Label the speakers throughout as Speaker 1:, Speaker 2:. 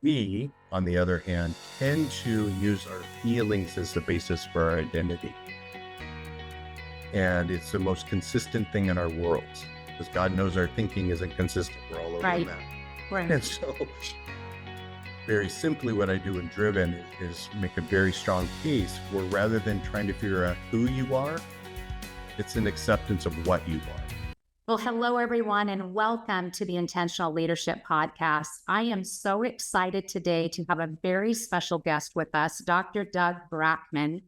Speaker 1: We, on the other hand, tend to use our feelings as the basis for our identity. And it's the most consistent thing in our worlds because God knows our thinking isn't consistent. We're all over the
Speaker 2: Right.
Speaker 1: map.
Speaker 2: Right.
Speaker 1: And so, very simply, what I do in Driven is make a very strong case where rather than trying to figure out who you are, it's an acceptance of what you are.
Speaker 2: Well, hello, everyone, and welcome to the Intentional Leadership Podcast. I am so excited today to have a very special guest with us, Dr. Doug Brackman.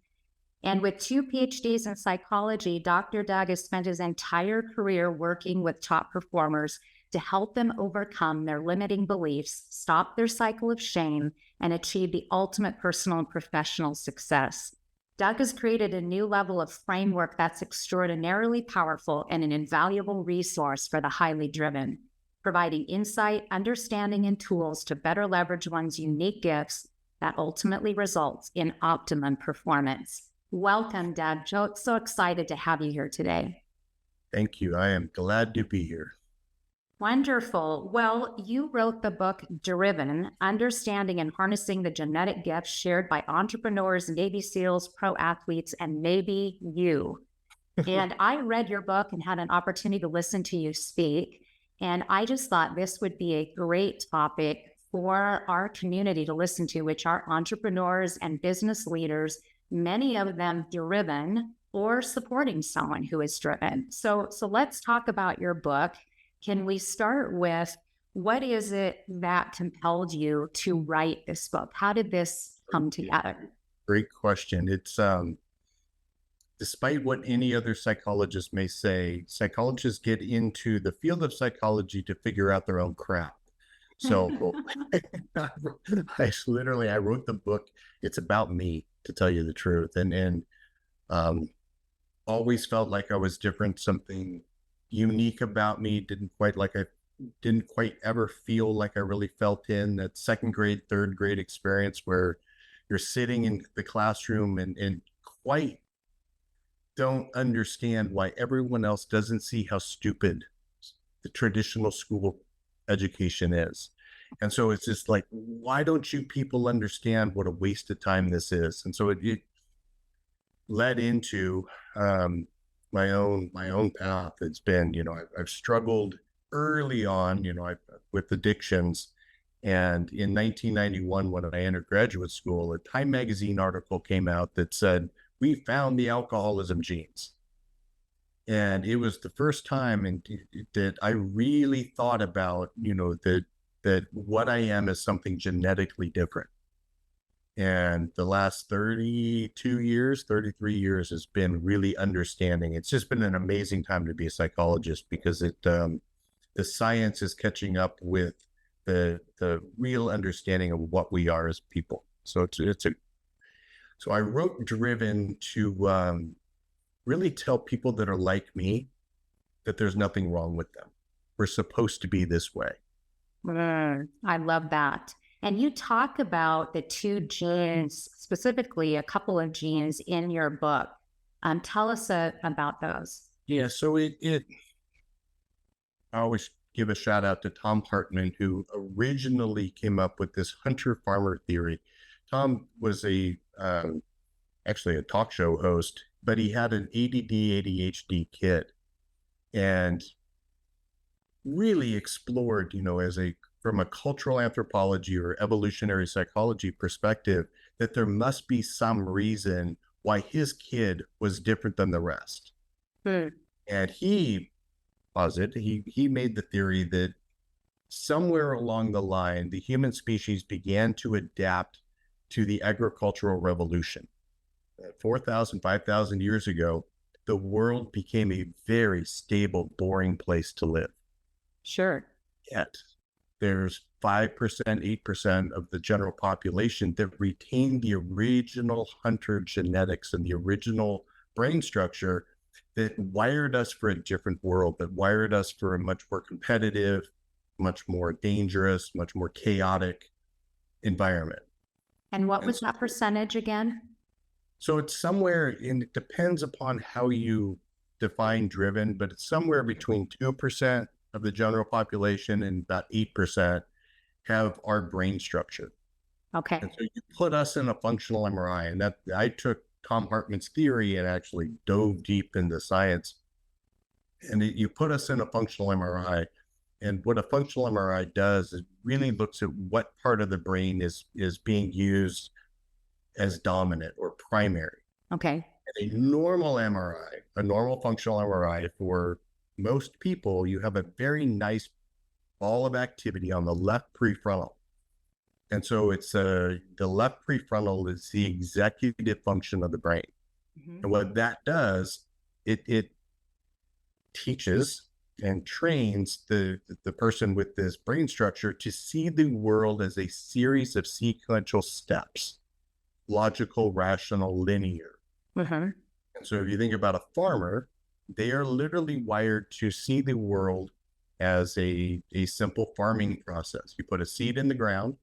Speaker 2: And with 2 PhDs in psychology, Dr. Doug has spent his entire career working with top performers to help them overcome their limiting beliefs, stop their cycle of shame, and achieve the ultimate personal and professional success. Doug has created a new level of framework that's extraordinarily powerful and an invaluable resource for the highly driven, providing insight, understanding, and tools to better leverage one's unique gifts that ultimately results in optimum performance. Welcome, Doug. So excited to have you here today.
Speaker 1: Thank you. I am glad to be here.
Speaker 2: Wonderful. Well, you wrote the book Driven, Understanding and Harnessing the Genetic Gifts Shared by Entrepreneurs, Navy SEALs, Pro Athletes, and maybe you. And I read your book and had an opportunity to listen to you speak. And I just thought this would be a great topic for our community to listen to, which are entrepreneurs and business leaders, many of them driven or supporting someone who is driven. So let's talk about your book. Can we start with what is it that compelled you to write this book? How did this come together?
Speaker 1: Great question. It's despite what any other psychologist may say, psychologists get into the field of psychology to figure out their own crap. So I wrote the book. It's about me, to tell you the truth, and always felt like I was different, something unique about me. Didn't quite ever feel like I really felt in that second grade, third grade experience where you're sitting in the classroom and quite don't understand why everyone else doesn't see how stupid the traditional school education is. And so it's just like, why don't you people understand what a waste of time this is? And so it led into my own path. It's been, I've struggled early on, with addictions. And in 1991, when I entered graduate school, a Time magazine article came out that said, we found the alcoholism genes. And it was the first time that I really thought about, that what I am is something genetically different. And the last 33 years has been really understanding. It's just been an amazing time to be a psychologist because the science is catching up with the real understanding of what we are as people. So so I wrote Driven to really tell people that are like me that there's nothing wrong with them. We're supposed to be this way.
Speaker 2: I love that. And you talk about the 2 genes, specifically a couple of genes in your book. Tell us about those.
Speaker 1: Yeah, so I always give a shout out to Tom Hartman, who originally came up with this hunter-farmer theory. Tom was actually a talk show host, but he had an ADD, ADHD kid and really explored, from a cultural anthropology or evolutionary psychology perspective, that there must be some reason why his kid was different than the rest. And he made the theory that somewhere along the line, the human species began to adapt to the agricultural revolution. 4,000, 5,000 years ago, the world became a very stable, boring place to live.
Speaker 2: Sure.
Speaker 1: Yet there's 5%, 8% of the general population that retain the original hunter genetics and the original brain structure that wired us for a different world, that wired us for a much more competitive, much more dangerous, much more chaotic environment.
Speaker 2: And what was that percentage again?
Speaker 1: So it's somewhere, and it depends upon how you define driven, but it's somewhere between 2% of the general population and about 8%. have our brain structure.
Speaker 2: Okay.
Speaker 1: And so you put us in a functional MRI, and that I took Tom Hartman's theory and actually dove deep into science. And you put us in a functional MRI, and what a functional MRI does is really looks at what part of the brain is being used as dominant or primary.
Speaker 2: Okay.
Speaker 1: And a normal MRI, a normal functional MRI for most people, you have a very nice ball of activity on the left prefrontal. And so it's the left prefrontal is the executive function of the brain. And what that does, it teaches and trains the person with this brain structure to see the world as a series of sequential steps, logical, rational, linear. And so if you think about a farmer, they are literally wired to see the world as a simple farming process. You put a seed in the ground,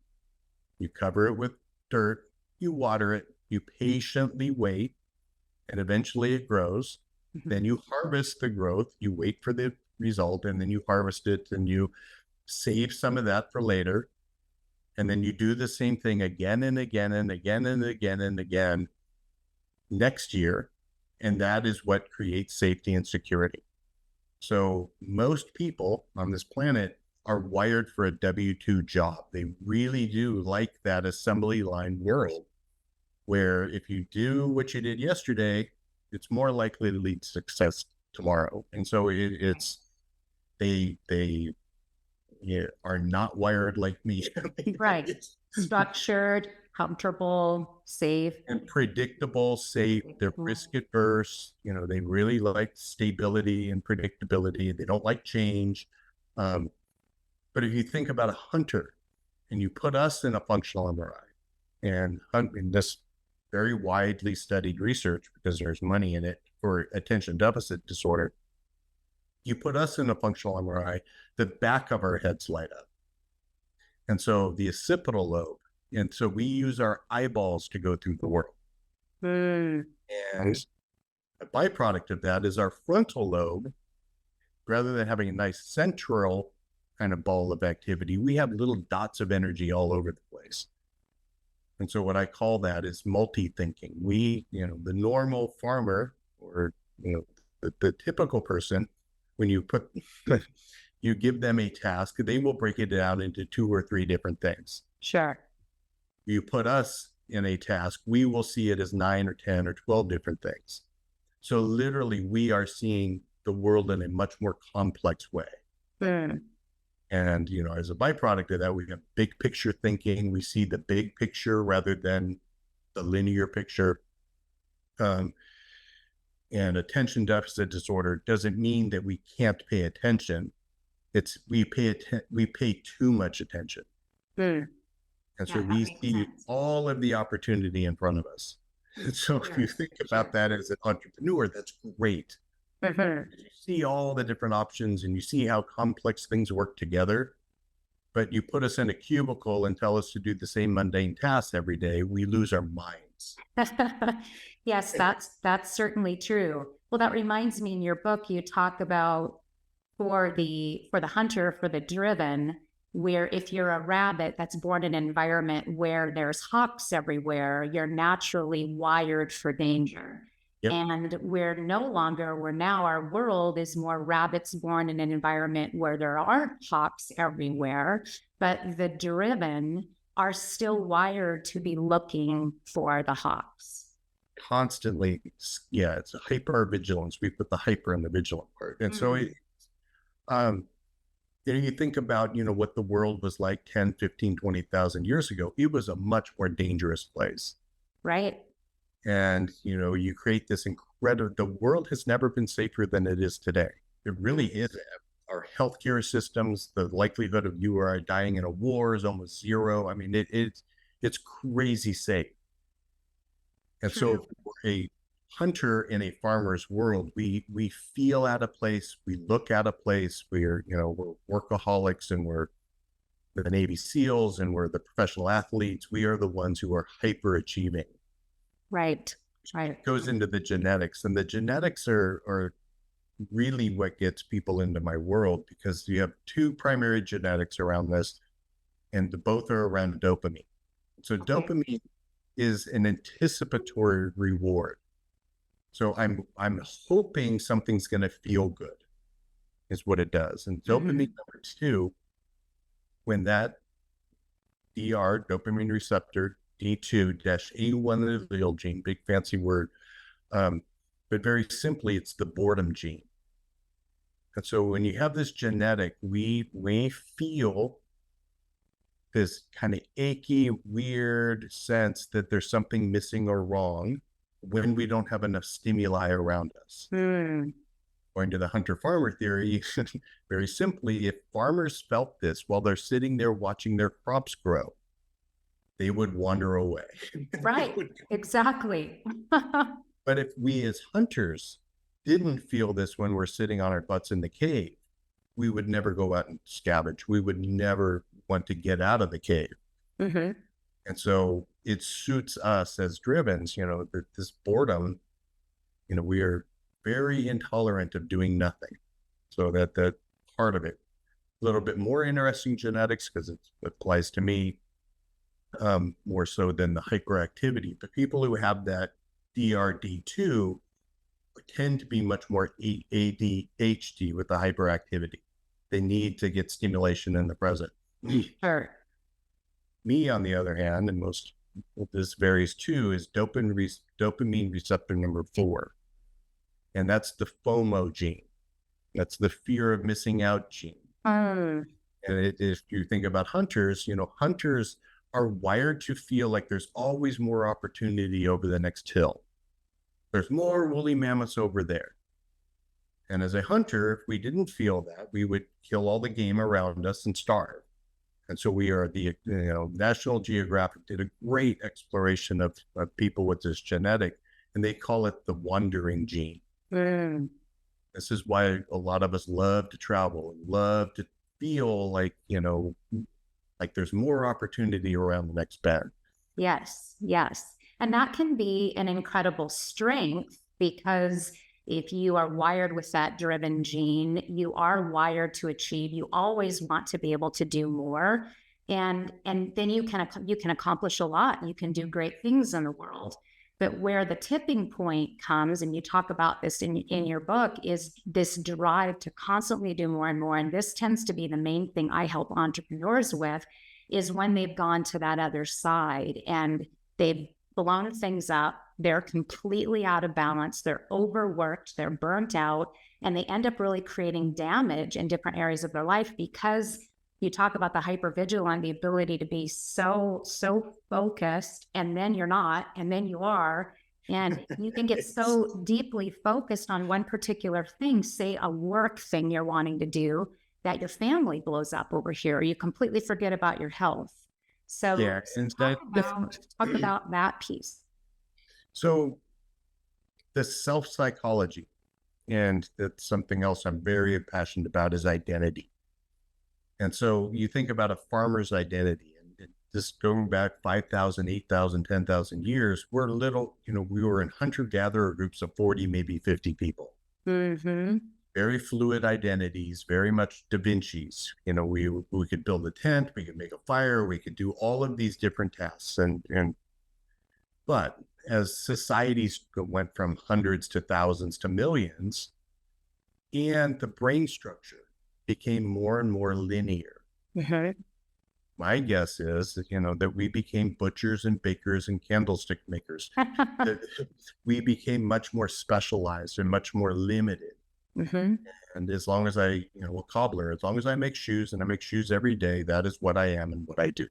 Speaker 1: you cover it with dirt, you water it, you patiently wait, and eventually it grows. Then you harvest the growth, you wait for the result, and then you harvest it and you save some of that for later. And then you do the same thing again and again and again and again and again next year. And that is what creates safety and security. So most people on this planet are wired for a W-2 job. They really do like that assembly line world where if you do what you did yesterday, it's more likely to lead to success tomorrow. And so they are not wired like me.
Speaker 2: Right. Structured, comfortable, safe.
Speaker 1: And predictable, safe. They're risk adverse. They really like stability and predictability. They don't like change. But if you think about a hunter and you put us in a functional MRI and in this very widely studied research, because there's money in it for attention deficit disorder, you put us in a functional MRI, the back of our heads light up. And so the occipital lobe, and so we use our eyeballs to go through the world. And a byproduct of that is our frontal lobe, rather than having a nice central kind of ball of activity, we have little dots of energy all over the place. And so what I call that is multi-thinking. The normal farmer or, the typical person, when you you give them a task, they will break it down into 2 or 3 different things.
Speaker 2: Sure.
Speaker 1: You put us in a task, we will see it as 9 or 10 or 12 different things. So literally we are seeing the world in a much more complex way. And, as a byproduct of that, we have big picture thinking. We see the big picture rather than the linear picture. And attention deficit disorder doesn't mean that we can't pay attention. It's we pay too much attention. And so we see all of the opportunity in front of us. And so if you think about that as an entrepreneur, that's great. You see all the different options and you see how complex things work together, but you put us in a cubicle and tell us to do the same mundane tasks every day, we lose our minds.
Speaker 2: Yes, that's certainly true. Well, that reminds me, in your book, you talk about for the hunter, for the driven, where if you're a rabbit that's born in an environment where there's hawks everywhere, you're naturally wired for danger.
Speaker 1: Yep.
Speaker 2: And we're now our world is more rabbits born in an environment where there aren't hawks everywhere, but the driven are still wired to be looking for the hawks.
Speaker 1: Constantly. Yeah, it's a hypervigilance. We put the hyper in the vigilant part. And so you think about, what the world was like 10, 15, 20,000 years ago, it was a much more dangerous place.
Speaker 2: Right.
Speaker 1: And, you create this incredible, the world has never been safer than it is today. It really is. Our healthcare systems, the likelihood of you or I dying in a war is almost zero. I mean, it's crazy safe. And so for a hunter in a farmer's world, we feel out of place. We look out of place. We're workaholics and we're the Navy SEALs and we're the professional athletes. We are the ones who are hyper achieving.
Speaker 2: Right.
Speaker 1: It goes into the genetics, and the genetics are really what gets people into my world, because you have 2 primary genetics around this. and both are around dopamine. So
Speaker 2: Okay.
Speaker 1: dopamine is an anticipatory reward. So I'm hoping something's going to feel good is what it does. And dopamine
Speaker 2: Hmm.
Speaker 1: number two, when that dopamine receptor D2-A1 allele gene, big fancy word, um, but very simply, it's the boredom gene. And so when you have this genetic, we feel this kind of achy, weird sense that there's something missing or wrong when we don't have enough stimuli around us.
Speaker 2: Mm.
Speaker 1: Going to the hunter-farmer theory, very simply, if farmers felt this while they're sitting there watching their crops grow, they would wander away.
Speaker 2: Right. Exactly.
Speaker 1: But if we as hunters didn't feel this when we're sitting on our butts in the cave, we would never go out and scavenge. We would never want to get out of the cave.
Speaker 2: Hmm.
Speaker 1: And so it suits us as drivens, that this boredom, we are very intolerant of doing nothing. So that part of it, a little bit more interesting genetics because it applies to me more so than the hyperactivity. The people who have that DRD2 tend to be much more ADHD with the hyperactivity. They need to get stimulation in the present.
Speaker 2: Sure.
Speaker 1: Me, on the other hand, and most this varies too, is dopamine receptor number 4. And that's the FOMO gene. That's the fear of missing out gene.
Speaker 2: Mm.
Speaker 1: And if you think about hunters, hunters are wired to feel like there's always more opportunity over the next hill. There's more woolly mammoths over there. And as a hunter, if we didn't feel that, we would kill all the game around us and starve. And so we are National Geographic did a great exploration of people with this genetic, and they call it the wandering gene.
Speaker 2: Mm.
Speaker 1: This is why a lot of us love to travel and love to feel like, like there's more opportunity around the next bend.
Speaker 2: Yes, yes. And that can be an incredible strength because if you are wired with that driven gene, you are wired to achieve. You always want to be able to do more. And then you can accomplish a lot. You can do great things in the world. But where the tipping point comes, and you talk about this in your book, is this drive to constantly do more and more. And this tends to be the main thing I help entrepreneurs with, is when they've gone to that other side and they've blown things up, they're completely out of balance, they're overworked, they're burnt out, and they end up really creating damage in different areas of their life because you talk about the hypervigilant, the ability to be so focused, and then you're not, and then you are. And you can get so deeply focused on one particular thing, say a work thing you're wanting to do, that your family blows up over here. You completely forget about your health. So,
Speaker 1: Yeah, and
Speaker 2: talk about that piece.
Speaker 1: so the self psychology, and that's something else I'm very passionate about, is identity. And so you think about a farmer's identity, and just going back 5,000, 8,000, 10,000 years, we were in hunter gatherer groups of 40, maybe 50 people.
Speaker 2: Mm-hmm.
Speaker 1: Very fluid identities, very much Da Vinci's. We could build a tent, we could make a fire, we could do all of these different tasks. But as societies went from hundreds to thousands to millions, and the brain structure became more and more linear.
Speaker 2: Mm-hmm.
Speaker 1: My guess is that we became butchers and bakers and candlestick makers. That we became much more specialized and much more limited.
Speaker 2: Mm-hmm.
Speaker 1: And as long as a cobbler, as long as I make shoes and I make shoes every day, that is what I am and what I do.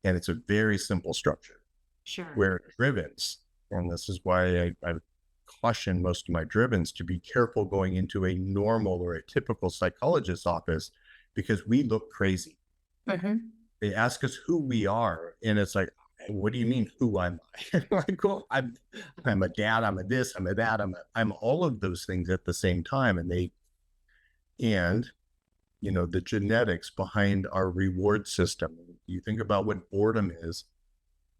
Speaker 1: And it's a very simple structure.
Speaker 2: Sure.
Speaker 1: Where drivens, and this is why I caution most of my drivens to be careful going into a normal or a typical psychologist's office, because we look crazy.
Speaker 2: Mm-hmm.
Speaker 1: They ask us who we are, and it's like, what do you mean, who am I? Like, well, I'm a dad, I'm a this, I'm a that, I'm all of those things at the same time. And the genetics behind our reward system. You think about what boredom is,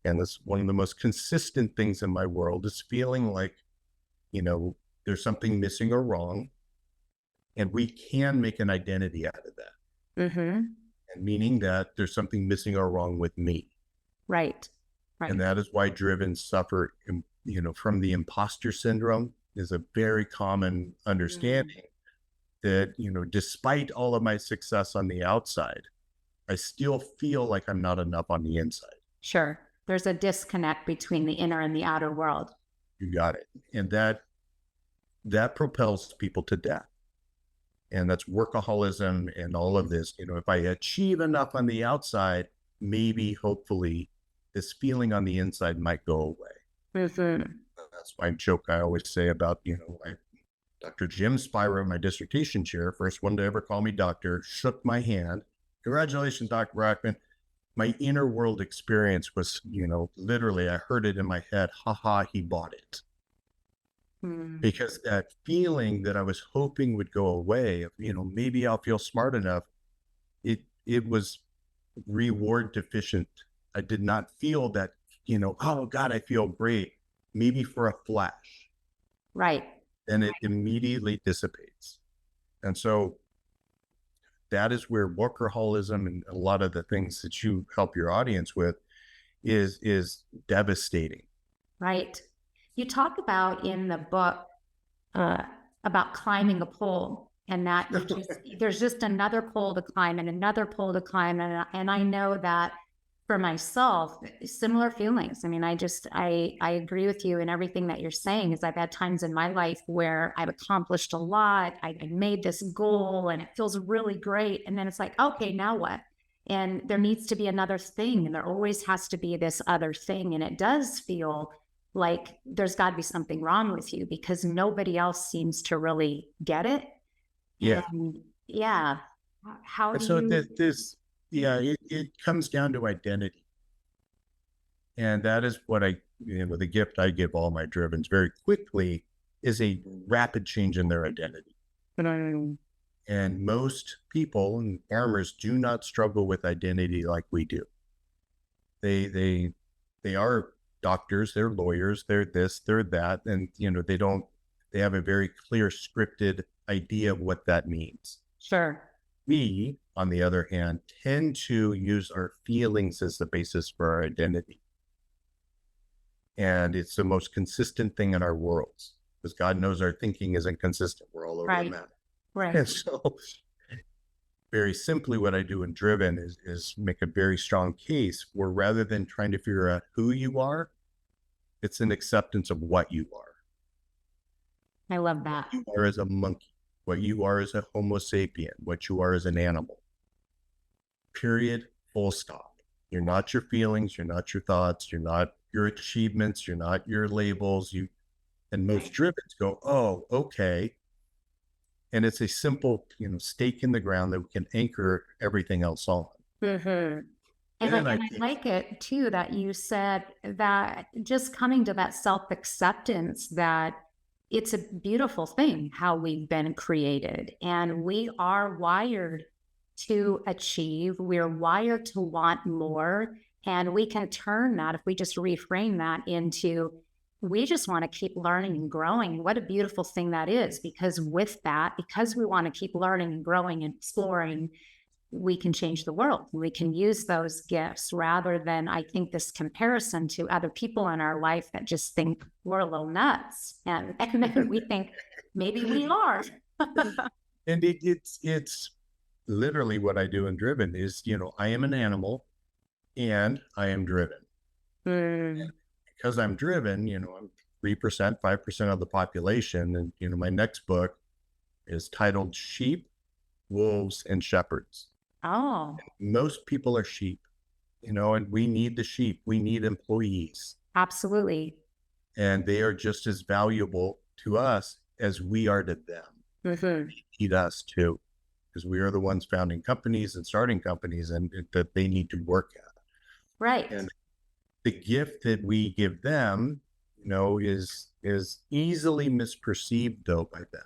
Speaker 1: and that's one of the most consistent things in my world, is feeling like, there's something missing or wrong, and we can make an identity out of that.
Speaker 2: Mm-hmm.
Speaker 1: and meaning that there's something missing or wrong with me.
Speaker 2: Right. Right.
Speaker 1: And that is why driven suffer, from the imposter syndrome is a very common understanding that, despite all of my success on the outside, I still feel like I'm not enough on the inside.
Speaker 2: Sure. There's a disconnect between the inner and the outer world.
Speaker 1: You got it. And that propels people to death. And that's workaholism and all of this. If I achieve enough on the outside, maybe, hopefully, this feeling on the inside might go away. That's my joke I always say about, Dr. Jim Spiro, my dissertation chair, first one to ever call me doctor, shook my hand. Congratulations, Dr. Brackman. My inner world experience was, literally, I heard it in my head, haha, he bought it. Because that feeling that I was hoping would go away, of, maybe I'll feel smart enough, it was reward deficient. I did not feel that, oh God, I feel great, maybe for a flash.
Speaker 2: Right.
Speaker 1: And it immediately dissipates. And so that is where workaholism and a lot of the things that you help your audience with is devastating.
Speaker 2: Right. You talk about in the book about climbing a pole, and that there's just another pole to climb and another pole to climb. And I know that for myself, similar feelings. I mean, I agree with you in everything that you're saying, is I've had times in my life where I've accomplished a lot. I made this goal and it feels really great. And then it's like, okay, now what? And there needs to be another thing. And there always has to be this other thing. And it does feel like there's got to be something wrong with you because nobody else seems to really get it.
Speaker 1: Yeah.
Speaker 2: And yeah. How do
Speaker 1: so
Speaker 2: you...
Speaker 1: it comes down to identity. And that is what the gift I give all my drivens very quickly is a rapid change in their identity. And most people and farmers do not struggle with identity like we do. They are doctors, they're lawyers, they're this, they're that. And, they have a very clear scripted idea of what that means.
Speaker 2: Sure.
Speaker 1: We, on the other hand, tend to use our feelings as the basis for our identity. And it's the most consistent thing in our worlds because God knows our thinking isn't consistent. We're all over the map.
Speaker 2: Right.
Speaker 1: And so very simply what I do in Driven is make a very strong case where rather than trying to figure out who you are, it's an acceptance of what you are.
Speaker 2: I love that.
Speaker 1: What you are as a monkey, what you are as a Homo sapien, what you are as an animal. Period, full stop. You're not your feelings, you're not your thoughts, you're not your achievements, you're not your labels. And most drivens go, oh, okay. And it's a simple, stake in the ground that we can anchor everything else on.
Speaker 2: And I like it too that you said that just coming to that self-acceptance that it's a beautiful thing how we've been created and we are wired to achieve. We're wired to want more. And we can turn that, if we just reframe that into, we just want to keep learning and growing. What a beautiful thing that is, because with that, because we want to keep learning and growing and exploring, we can change the world. We can use those gifts rather than, I think, this comparison to other people in our life that just think we're a little nuts. And then we think maybe we are.
Speaker 1: And it's literally what I do in Driven is, I am an animal and I am driven. And because I'm driven, I'm 3%, 5% of the population. And, my next book is titled Sheep, Wolves, and Shepherds.
Speaker 2: Oh.
Speaker 1: And most people are sheep, and we need the sheep. We need employees.
Speaker 2: Absolutely.
Speaker 1: And they are just as valuable to us as we are to them. They need us too, because we are the ones founding companies and starting companies and that they need to work at.
Speaker 2: Right.
Speaker 1: And the gift that we give them, is easily misperceived though by them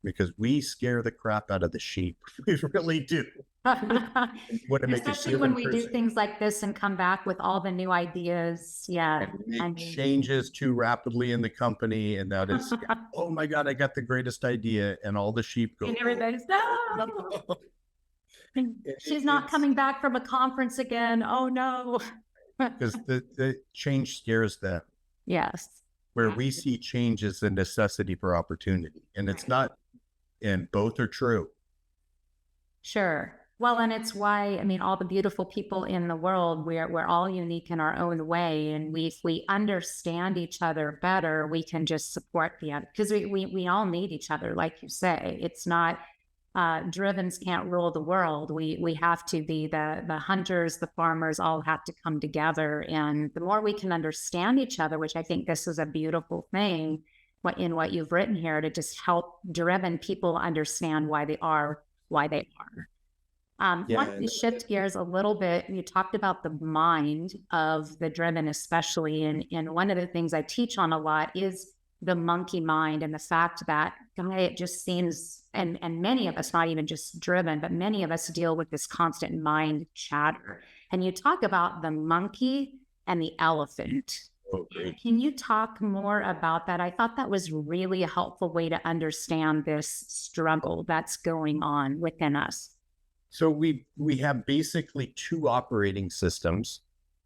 Speaker 1: because we scare the crap out of the sheep. We really do.
Speaker 2: Especially when we do things like this and come back with all the new ideas. Yeah.
Speaker 1: And it changes too rapidly in the company. And that is, oh my God, I got the greatest idea. And all the sheep go,
Speaker 2: and everybody's, no. She's not coming back from a conference again. Oh no.
Speaker 1: because the change scares them.
Speaker 2: Yes.
Speaker 1: Where we see change as a necessity for opportunity, and it's not. And both are true.
Speaker 2: Sure. Well, and it's why, I mean, all the beautiful people in the world, we're all unique in our own way. And if we understand each other better, we can just support the other, because we all need each other, like you say. It's not drivens can't rule the world. We have to be the hunters, the farmers all have to come together. And the more we can understand each other, which I think this is a beautiful thing, what you've written here, to just help driven people understand why they are why they are. Want to shift gears a little bit. You talked about the mind of the driven, especially, and one of the things I teach on a lot is the monkey mind, and the fact that, guy, it just seems, and many of us, not even just driven, but many of us deal with this constant mind chatter. And you talk about the monkey and the elephant.
Speaker 1: Okay.
Speaker 2: Can you talk more about that? I thought that was really a helpful way to understand this struggle that's going on within us.
Speaker 1: So we have basically two operating systems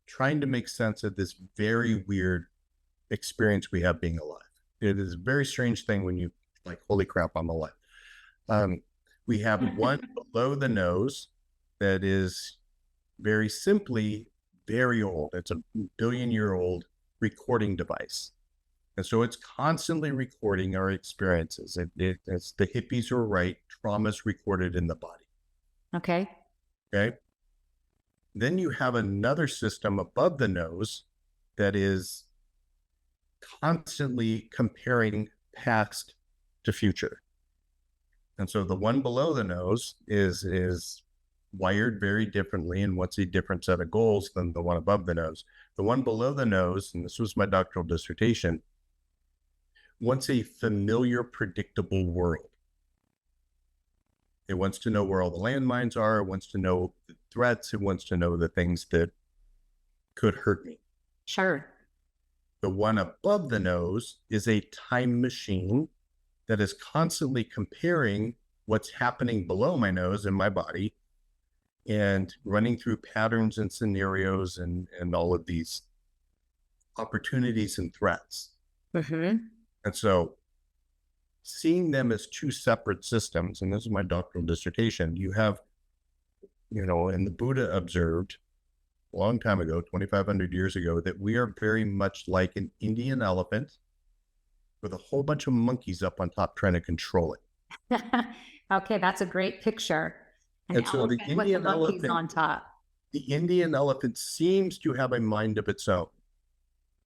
Speaker 1: trying to make sense of this very weird experience we have being alive. It is a very strange thing when you like, holy crap, I'm alive. We have one below the nose that is very simply very old. It's a billion-year-old recording device. And so it's constantly recording our experiences. It's the hippies were right, trauma's recorded in the body.
Speaker 2: Okay.
Speaker 1: Okay. Then you have another system above the nose that is constantly comparing past to future. And so the one below the nose is wired very differently, and what's a different set of goals than the one above the nose. The one below the nose, and this was my doctoral dissertation, wants a familiar, predictable world. It wants to know where all the landmines are. It wants to know the threats. It wants to know the things that could hurt me.
Speaker 2: Sure.
Speaker 1: The one above the nose is a time machine that is constantly comparing what's happening below my nose in my body and running through patterns and scenarios and all of these opportunities and threats.
Speaker 2: Mm-hmm.
Speaker 1: And so seeing them as two separate systems, and this is my doctoral dissertation, you have, and the Buddha observed a long time ago, 2,500 years ago, that we are very much like an Indian elephant with a whole bunch of monkeys up on top trying to control it.
Speaker 2: Okay, that's a great picture.
Speaker 1: And so the Indian elephant
Speaker 2: on top.
Speaker 1: The Indian elephant seems to have a mind of its own,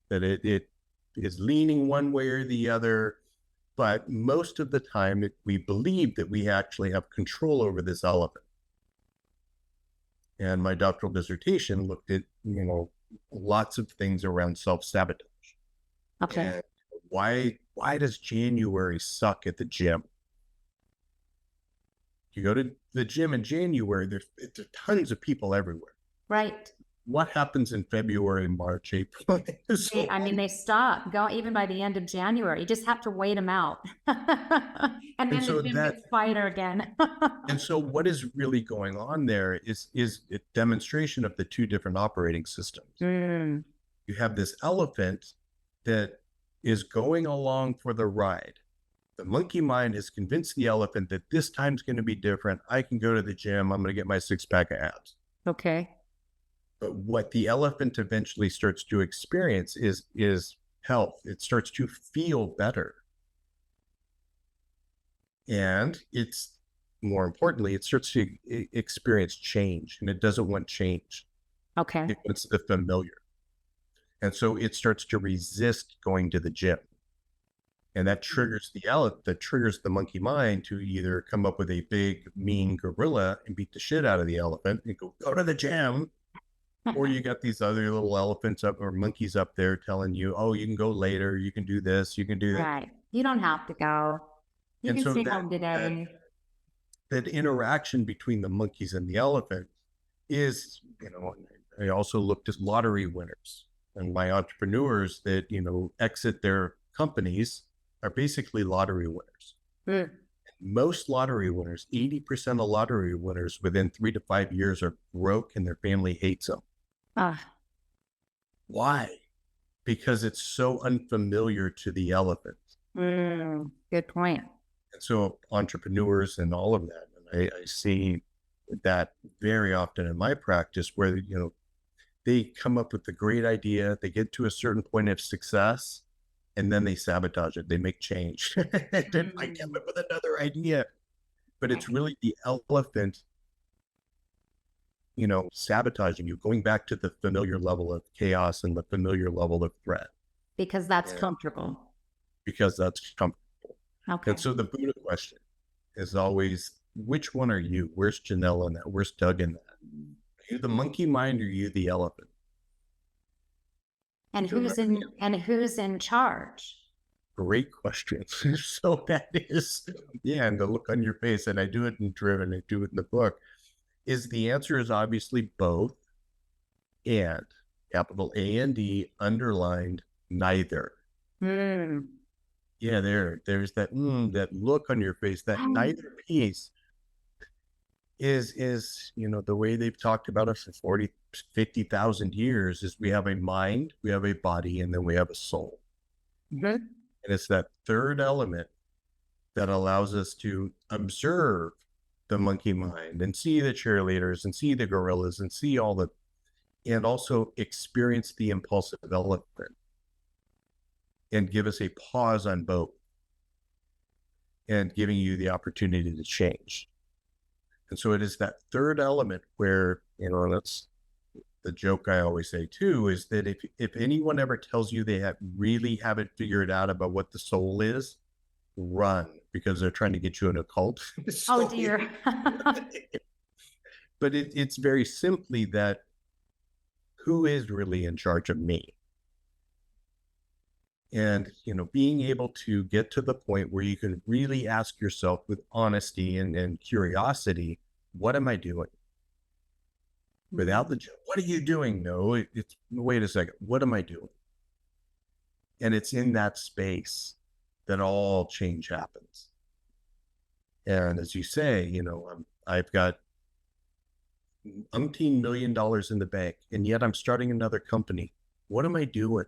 Speaker 1: that it is leaning one way or the other, but most of the time we believe that we actually have control over this elephant. And my doctoral dissertation looked at, lots of things around self-sabotage.
Speaker 2: Okay.
Speaker 1: And why does January suck at the gym? You go to the gym in January, there's tons of people everywhere.
Speaker 2: Right.
Speaker 1: What happens in February, March, April?
Speaker 2: I mean, they stop, go even by the end of January. You just have to wait them out. And then the gym gets quieter again.
Speaker 1: And so what is really going on there is a demonstration of the two different operating systems.
Speaker 2: Mm.
Speaker 1: You have this elephant that is going along for the ride. The monkey mind has convinced the elephant that this time's going to be different. I can go to the gym. I'm going to get my 6-pack of abs.
Speaker 2: Okay.
Speaker 1: But what the elephant eventually starts to experience is health. It starts to feel better. And it's, more importantly, it starts to experience change, and it doesn't want change.
Speaker 2: Okay.
Speaker 1: It wants the familiar. And so it starts to resist going to the gym. And that triggers the monkey mind to either come up with a big, mean gorilla and beat the shit out of the elephant and go to the gym. Or you got these other little elephants up or monkeys up there telling you, oh, you can go later, you can do this, you can do that.
Speaker 2: Right. You don't have to go. You can stay home today.
Speaker 1: That interaction between the monkeys and the elephant is, I also looked at lottery winners, and my entrepreneurs that, exit their companies are basically lottery winners.
Speaker 2: Mm.
Speaker 1: Most lottery winners, 80% of lottery winners within 3 to 5 years are broke and their family hates them.
Speaker 2: Ah,
Speaker 1: Why? Because it's so unfamiliar to the elephant.
Speaker 2: good point.
Speaker 1: And so entrepreneurs and all of that, and I see that very often in my practice where, they come up with a great idea, they get to a certain point of success, and then they sabotage it. They make change. Then I come
Speaker 2: Mm,
Speaker 1: up with another idea, but it's
Speaker 2: right.
Speaker 1: really the elephant, sabotaging you, going back to the familiar level of chaos and the familiar level of threat.
Speaker 2: Because that's
Speaker 1: And
Speaker 2: comfortable.
Speaker 1: because that's comfortable. And
Speaker 2: Okay.
Speaker 1: so the Buddha question is always, which one are you? Where's Janelle in that? Where's Doug in that? Are you the monkey mind or are you the elephant?
Speaker 2: And
Speaker 1: So remember the
Speaker 2: who's in charge?
Speaker 1: great question. So that is, yeah, and the look on your face, and I do it in Driven, I do it in the book, is the answer is obviously both and, capital A and D, underlined neither.
Speaker 2: Mm.
Speaker 1: Yeah, there's that look on your face, that neither piece is the way they've talked about us for 40, 50,000 years is we have a mind, we have a body, and then we have a soul.
Speaker 2: Mhm.
Speaker 1: And it's that third element that allows us to observe the monkey mind and see the cheerleaders and see the gorillas and see and also experience the impulsive elephant and give us a pause on both and giving you the opportunity to change. And so it is that third element where, that's the joke I always say too, is that if anyone ever tells you they really haven't figured out about what the soul is, run, because they're trying to get you in a cult.
Speaker 2: Oh
Speaker 1: So,
Speaker 2: dear.
Speaker 1: but it's very simply that who is really in charge of me? And, being able to get to the point where you can really ask yourself with honesty and curiosity, what am I doing? Without the, what are you doing? No, it's, wait a second, what am I doing? And it's in that space that all change happens. And as you say, I've got $1 million in the bank, and yet I'm starting another company. What am I doing?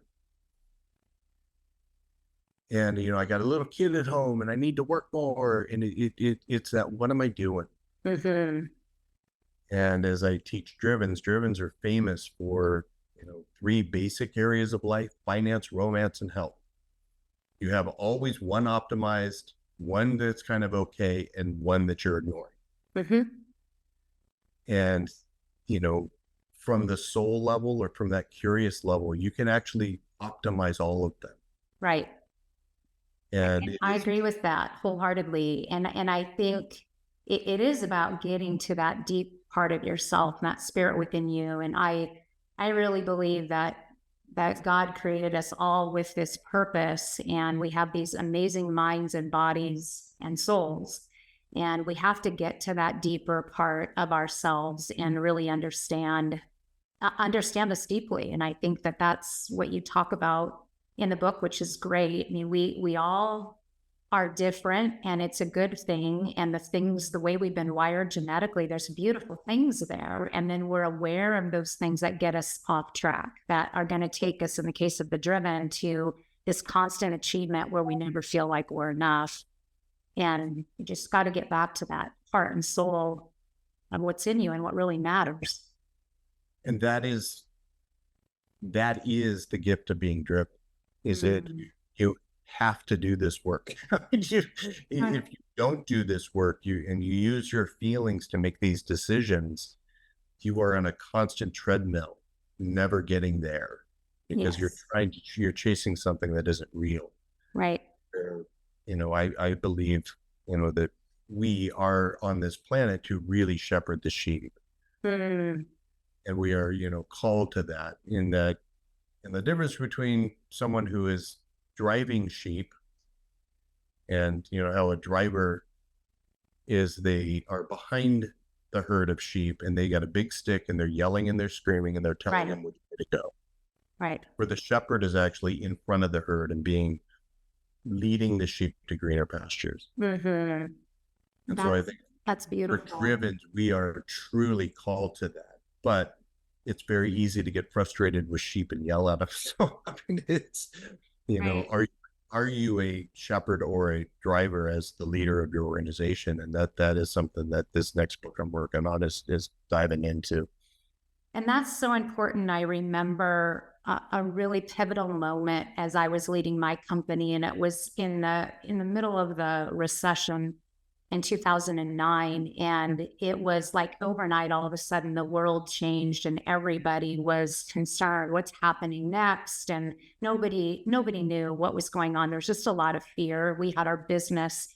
Speaker 1: And I got a little kid at home, and I need to work more. And it's that, what am I doing?
Speaker 2: Mhm.
Speaker 1: And as I teach drivens are famous for three basic areas of life: finance, romance, and health. You have always one optimized, one that's kind of okay, and one that you're ignoring.
Speaker 2: Mhm.
Speaker 1: And, you know, from the soul level or from that curious level, you can actually optimize all of them.
Speaker 2: Right.
Speaker 1: And
Speaker 2: And
Speaker 1: it
Speaker 2: I
Speaker 1: is,
Speaker 2: agree with that wholeheartedly. And I think it is about getting to that deep part of yourself, and that spirit within you. And I really believe that God created us all with this purpose, and we have these amazing minds and bodies and souls. And we have to get to that deeper part of ourselves and really understand this deeply. And I think that that's what you talk about in the book, which is great. I mean, we all are different, and it's a good thing. And the way we've been wired genetically, there's beautiful things there. And then we're aware of those things that get us off track, that are going to take us, in the case of the driven, to this constant achievement where we never feel like we're enough. And you just got to get back to that heart and soul of what's in you and what really matters.
Speaker 1: and that is the gift of being driven. Is it
Speaker 2: Mm.
Speaker 1: you have to do this work. If you don't do this work, you use your feelings to make these decisions, you are on a constant treadmill, never getting there because
Speaker 2: Yes.
Speaker 1: you're chasing something that isn't real.
Speaker 2: Right.
Speaker 1: I believe, that we are on this planet to really shepherd the sheep,
Speaker 2: Mm.
Speaker 1: and we are, called to that. And the difference between someone who is driving sheep and, how a driver is, they are behind the herd of sheep and they got a big stick and they're yelling and they're screaming and they're telling
Speaker 2: Right.
Speaker 1: them which way to go.
Speaker 2: Right.
Speaker 1: Where the shepherd is actually in front of the herd and leading the sheep to greener pastures.
Speaker 2: Hmm.
Speaker 1: And so I think
Speaker 2: That's
Speaker 1: for
Speaker 2: beautiful.
Speaker 1: driven, we are truly called to that. But it's very easy to get frustrated with sheep and yell at them. So I mean, it's,
Speaker 2: Right.
Speaker 1: are you a shepherd or a driver as the leader of your organization? And that is something that this next book I'm working on is diving into.
Speaker 2: And that's so important. I remember a really pivotal moment as I was leading my company, and it was in the middle of the recession in 2009, and it was like overnight. All of a sudden, the world changed, and everybody was concerned. What's happening next? And nobody knew what was going on. There's just a lot of fear. We had our business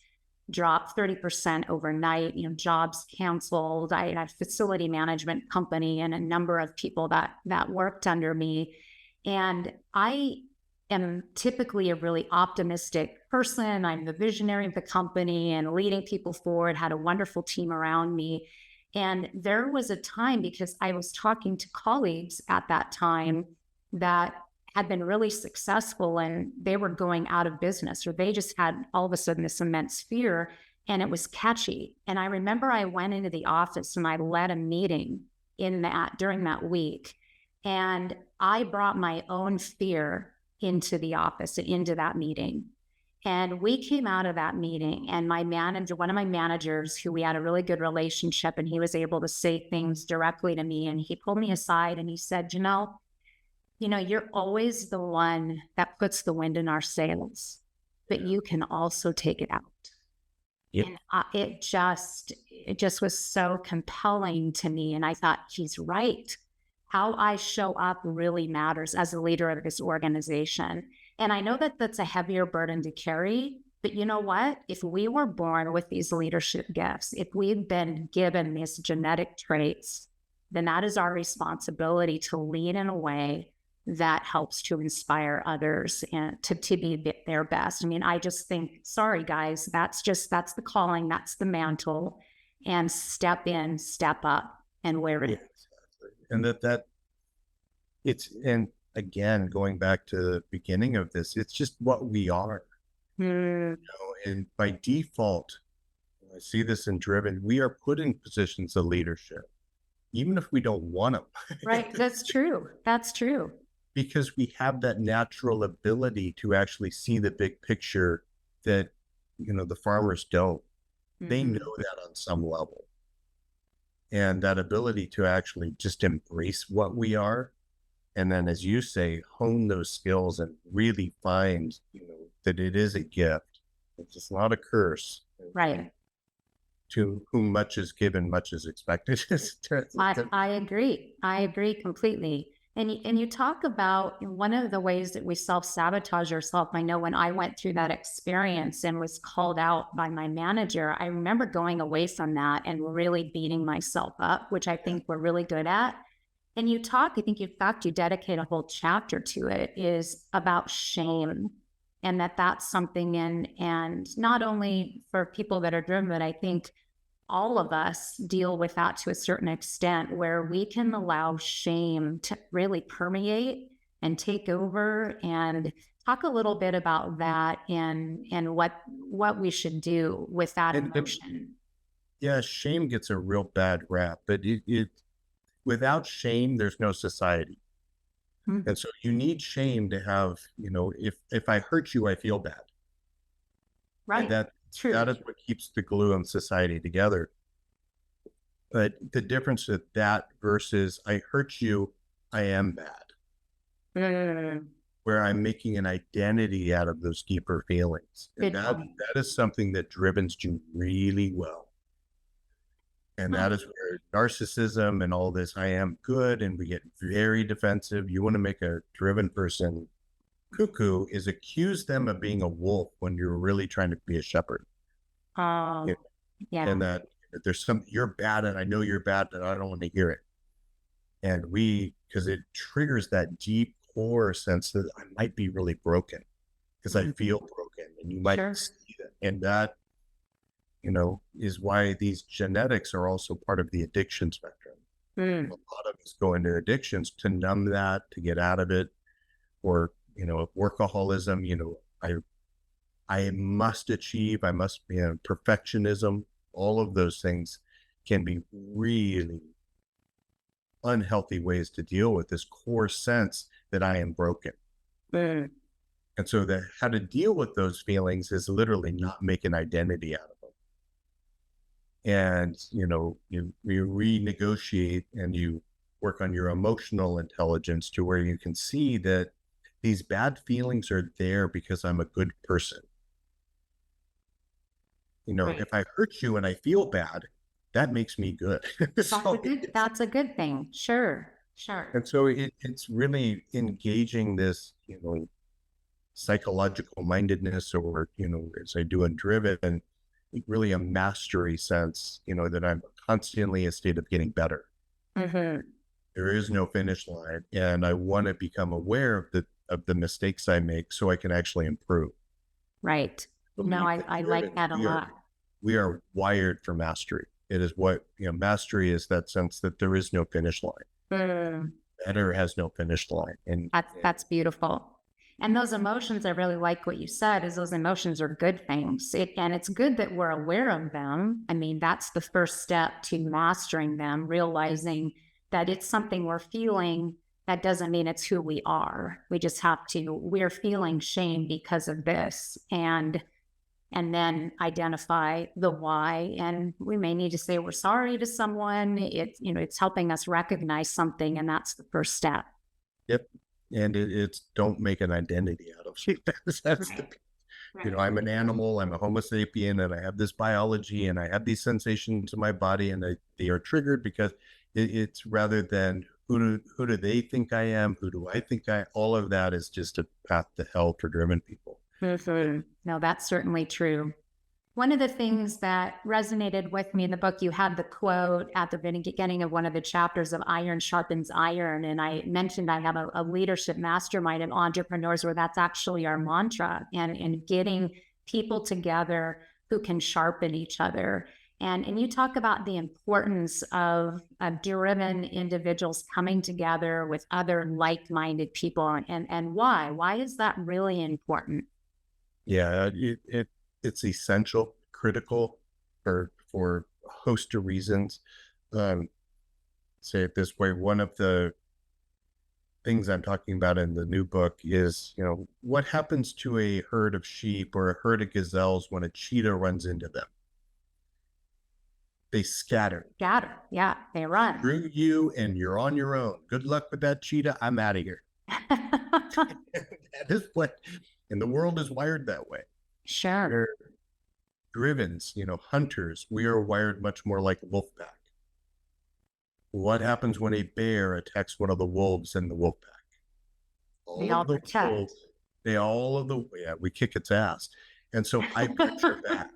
Speaker 2: dropped 30% overnight, jobs canceled. I had a facility management company and a number of people that worked under me. And I am typically a really optimistic person. I'm the visionary of the company and leading people forward, had a wonderful team around me. And there was a time, because I was talking to colleagues at that time that had been really successful and they were going out of business, or they just had all of a sudden this immense fear, and it was catchy. And I remember I went into the office and I led a meeting during that week. And I brought my own fear into the office and into that meeting. And we came out of that meeting, and my manager, one of my managers, who we had a really good relationship, and he was able to say things directly to me. And he pulled me aside and he said, you're always the one that puts the wind in our sails, but you can also take it out.
Speaker 1: Yep.
Speaker 2: And it just was so compelling to me. And I thought, he's right. How I show up really matters as a leader of this organization. And I know that that's a heavier burden to carry, but you know what? If we were born with these leadership gifts, if we've been given these genetic traits, then that is our responsibility to lead in a way that helps to inspire others and to be their best. I mean, I just think, sorry guys, that's the calling, that's the mantle, and step in, step up, and wear it.
Speaker 1: Yeah, exactly. And that it's, and again, going back to the beginning of this, it's just what we are. And by default, I see this in driven, we are put in positions of leadership, even if we don't want them.
Speaker 2: Right. That's true. That's true.
Speaker 1: Because we have that natural ability to actually see the big picture that, the farmers don't. They know that on some level. And that ability to actually just embrace what we are. And then, as you say, hone those skills and really find, that it is a gift. It's just not a curse.
Speaker 2: Right.
Speaker 1: To whom much is given, much is expected.
Speaker 2: I agree. I agree completely. And you talk about one of the ways that we self-sabotage ourselves. I know when I went through that experience and was called out by my manager, I remember going away from that and really beating myself up, which I think we're really good at. And you talk, I think in fact, you dedicate a whole chapter to it, is about shame. And that's something and not only for people that are driven, but I think all of us deal with that to a certain extent, where we can allow shame to really permeate and take over. And talk a little bit about that and what we should do with that emotion.
Speaker 1: Yeah, shame gets a real bad rap, but it without shame, there's no society. And so you need shame to have, if I hurt you, I feel bad.
Speaker 2: Right.
Speaker 1: And
Speaker 2: True.
Speaker 1: that is what keeps the glue in society together. But the difference with that versus I hurt you, I am bad. Where I'm making an identity out of those deeper feelings. And that is something that drivens do really well. And that is where narcissism and all this, I am good, and we get very defensive. You want to make a driven person cuckoo is accuse them of being a wolf when you're really trying to be a shepherd.
Speaker 2: Yeah.
Speaker 1: And that there's you're bad, and I know you're bad, and I don't want to hear it. And because it triggers that deep core sense that I might be really broken because I feel broken, and you might see that. And that, is why these genetics are also part of the addiction spectrum. A lot of us go into addictions to numb that, to get out of it, or, workaholism, I must achieve, I must be perfectionism. All of those things can be really unhealthy ways to deal with this core sense that I am broken.
Speaker 2: Mm.
Speaker 1: And so that how to deal with those feelings is literally not make an identity out of them. And, you renegotiate and you work on your emotional intelligence to where you can see that these bad feelings are there because I'm a good person.
Speaker 2: Right.
Speaker 1: If I hurt you and I feel bad, that makes me good. So
Speaker 2: That's a good thing. Sure. Sure.
Speaker 1: and so it's really engaging this, psychological mindedness, or, as I do in Driven, really a mastery sense, that I'm constantly in a state of getting better.
Speaker 2: Hmm.
Speaker 1: There is no finish line. And I want to become aware of the mistakes I make so I can actually improve.
Speaker 2: Right. No,
Speaker 1: Believe that
Speaker 2: I like
Speaker 1: driven,
Speaker 2: that a lot.
Speaker 1: we are wired for mastery. It is what, mastery is, that sense that there is no finish line.
Speaker 2: Mm.
Speaker 1: Better has no finish line.
Speaker 2: That's beautiful. And those emotions, I really like what you said, is those emotions are good things. And it's good that we're aware of them. I mean, that's the first step to mastering them, realizing that it's something we're feeling. That doesn't mean it's who we are. We just have to, we're feeling shame because of this. And then identify the why. And we may need to say we're sorry to someone. It's helping us recognize something, and that's the first step.
Speaker 1: Yep. And it's don't make an identity out of it. That's the,
Speaker 2: Right.
Speaker 1: I'm an animal, I'm a Homo sapien, and I have this biology and I have these sensations in my body, and they are triggered because it's rather than who do they think I am? Who do I think all of that is just a path to hell for driven people.
Speaker 2: Mhm. No, that's certainly true. One of the things that resonated with me in the book, you had the quote at the beginning of one of the chapters of Iron Sharpens Iron. And I mentioned I have a leadership mastermind of entrepreneurs where that's actually our mantra, and getting people together who can sharpen each other. And you talk about the importance of driven individuals coming together with other like-minded people, and why? Why is that really important?
Speaker 1: Yeah, it's essential, critical for a host of reasons. Um, Say it this way: one of the things I'm talking about in the new book is, what happens to a herd of sheep or a herd of gazelles when a cheetah runs into them? They scatter.
Speaker 2: Scatter. Yeah, they run.
Speaker 1: Screw you, and you're on your own. Good luck with that cheetah. I'm out of here. That is what, and the world is wired that way.
Speaker 2: Sure.
Speaker 1: We're drivens, hunters. We are wired much more like a wolf pack. What happens when a bear attacks one of the wolves in the wolf pack?
Speaker 2: They
Speaker 1: All
Speaker 2: all
Speaker 1: of the
Speaker 2: protect.
Speaker 1: wolves, yeah, we kick its ass. And so I've got your back.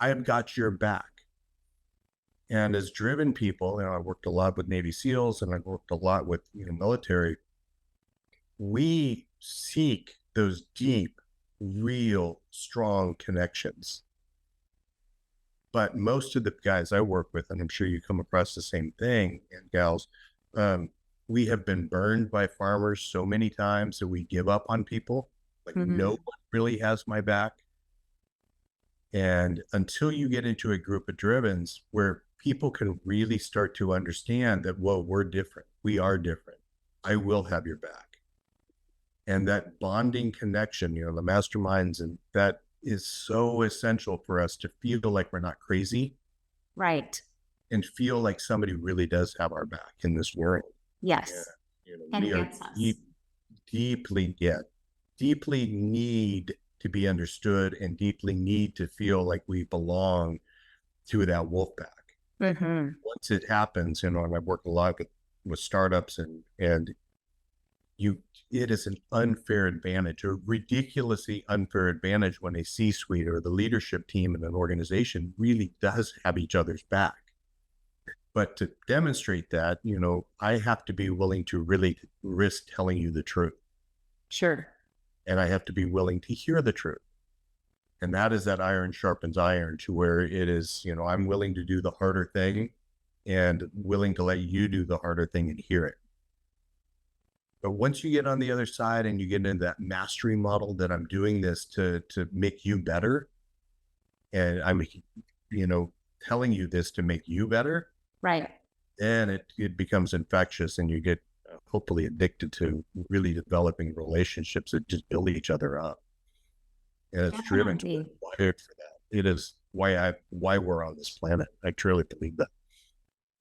Speaker 1: I have got your back. And as driven people, I worked a lot with Navy SEALs and I worked a lot with, military. We seek those deep, real, strong connections. But most of the guys I work with, and I'm sure you come across the same thing, and gals, we have been burned by farmers so many times that we give up on people. Like, no
Speaker 2: Mhm.
Speaker 1: one really has my back. And until you get into a group of drivens where people can really start to understand that, whoa, we're different. We are different. I will have your back. And that bonding connection, the masterminds, and that is so essential for us to feel like we're not crazy
Speaker 2: Right.
Speaker 1: and feel like somebody really does have our back in this world. Yeah.
Speaker 2: Yes. And
Speaker 1: We are
Speaker 2: gets us.
Speaker 1: deeply need to be understood and deeply need to feel like we belong to that wolf pack.
Speaker 2: Hmm.
Speaker 1: Once it happens, and I've worked a lot with startups, and it is an unfair advantage, a ridiculously unfair advantage, when a C-suite or the leadership team in an organization really does have each other's back. But to demonstrate that, I have to be willing to really risk telling you the truth.
Speaker 2: Sure.
Speaker 1: And I have to be willing to hear the truth. And that is that iron sharpens iron, to where it is, I'm willing to do the harder thing and willing to let you do the harder thing and hear it. But once you get on the other side and you get into that mastery model that I'm doing this to make you better, and I'm, telling you this to make you better,
Speaker 2: Right.
Speaker 1: then it becomes infectious and you get hopefully addicted to really developing relationships that just build each other up. And it's driven to
Speaker 2: Definitely.
Speaker 1: wired for that. It is why we're on this planet. I truly believe that.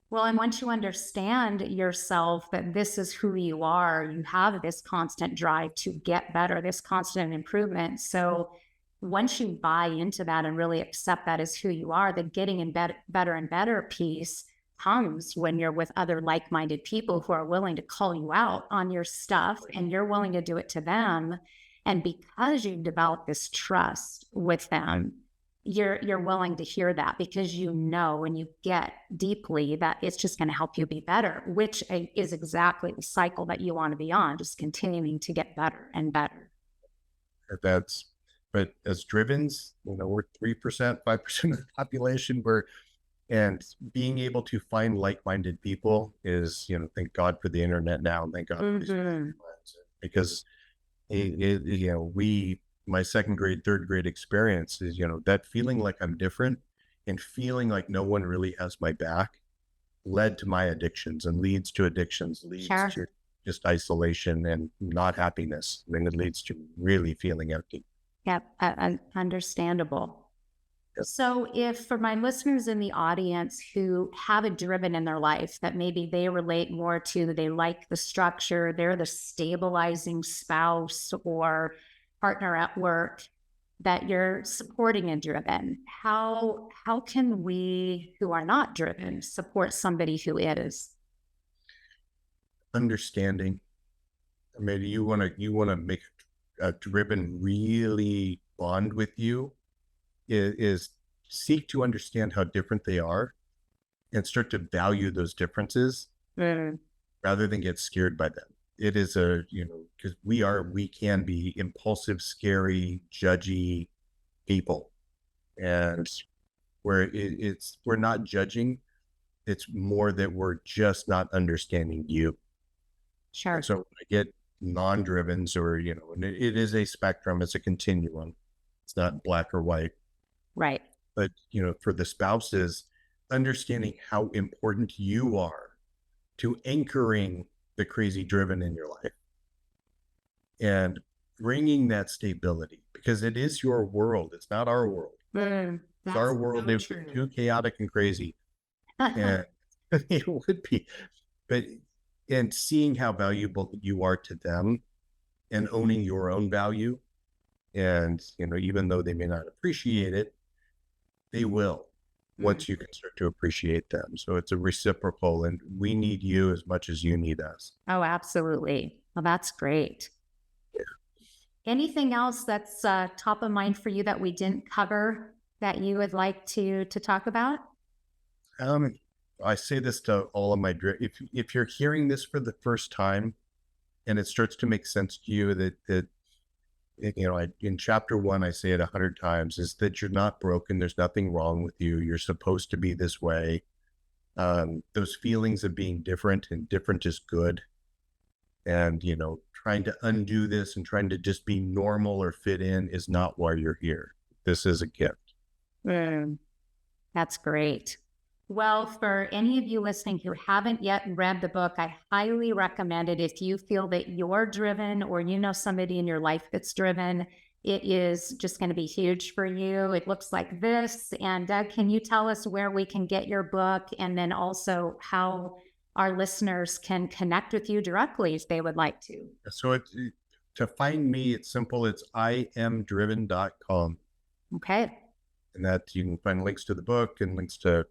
Speaker 2: Well, and once you understand yourself that this is who you are, you have this constant drive to get better, this constant improvement. So once you buy into that and really accept that as who you are, the getting in better and better piece comes when you're with other like-minded people who are willing to call you out on your stuff and you're willing to do it to them. And because you develop this trust with them, you're willing to hear that because you know and you get deeply that it's just going to help you be better, which is exactly the cycle that you want to be on, just continuing to get better and better.
Speaker 1: That's but as drivens, we're 3%, 5% of the population. And being able to find like-minded people is, thank God for the internet now, and thank God for these friends. Because my second grade, third grade experience is, that feeling like I'm different and feeling like no one really has my back led to my addictions and leads to addictions, leads
Speaker 2: Sure.
Speaker 1: to just isolation and not happiness. And it leads to really feeling empty.
Speaker 2: Yep, understandable.
Speaker 1: Yep.
Speaker 2: So if for my listeners in the audience who have a driven in their life that maybe they relate more to, they like the structure, they're the stabilizing spouse or partner at work that you're supporting and driven, how can we who are not driven support somebody who is?
Speaker 1: Understanding. Maybe you want to make a driven really bond with you is seek to understand how different they are and start to value those differences rather than get scared by them. It is because we can be impulsive, scary, judgy people. And where we're not judging, it's more that we're just not understanding you.
Speaker 2: Sure.
Speaker 1: And so when I get non-drivens or, and it is a spectrum, it's a continuum. It's not black or white.
Speaker 2: Right.
Speaker 1: But, for the spouses, understanding how important you are to anchoring the crazy driven in your life and bringing that stability, because it is your world. It's not our world. It's our world. It's too chaotic and crazy. And it would be, and seeing how valuable you are to them and owning your own value. And, even though they may not appreciate it, they will once you can start to appreciate them. So it's a reciprocal, and we need you as much as you need us.
Speaker 2: Oh, absolutely. Well, that's great.
Speaker 1: Yeah.
Speaker 2: Anything else that's top of mind for you that we didn't cover that you would like to talk about?
Speaker 1: I say this to all of my if you're hearing this for the first time and it starts to make sense to you that in chapter 1, I say it 100 times, is that you're not broken. There's nothing wrong with you. You're supposed to be this way. Those feelings of being different, and different is good. And, trying to undo this and trying to just be normal or fit in is not why you're here. This is a gift.
Speaker 2: That's great. Well, for any of you listening who haven't yet read the book, I highly recommend it. If you feel that you're driven or you know somebody in your life that's driven, it is just going to be huge for you. It looks like this. And Doug, can you tell us where we can get your book, and then also how our listeners can connect with you directly if they would like to?
Speaker 1: So to find me, it's simple. It's imdriven.com.
Speaker 2: Okay.
Speaker 1: And that you can find links to the book and links to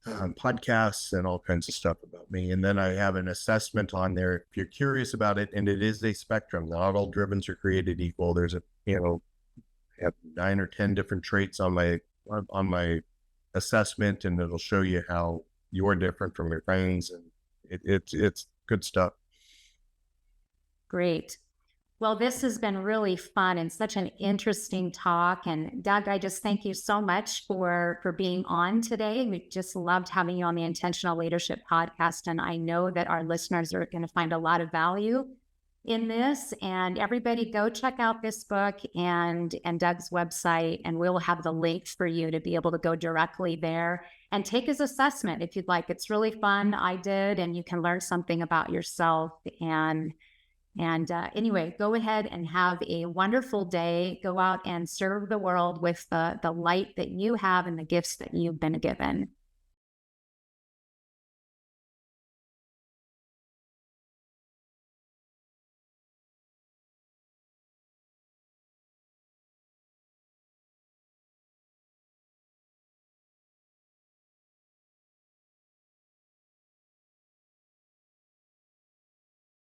Speaker 1: podcasts and all kinds of stuff about me. And then I have an assessment on there if you're curious about it. And it is a spectrum. Not all drivens are created equal. There's I have 9 or 10 different traits on my assessment, and it'll show you how you're different from your friends. And it's good stuff.
Speaker 2: Great. Well, this has been really fun and such an interesting talk. And Doug, I just thank you so much for being on today. We just loved having you on the Intentional Leadership Podcast. And I know that our listeners are going to find a lot of value in this. And everybody go check out this book and Doug's website, and we'll have the links for you to be able to go directly there and take his assessment if you'd like. It's really fun. I did, and you can learn something about yourself. And anyway, go ahead and have a wonderful day. Go out and serve the world with the light that you have and the gifts that you've been given.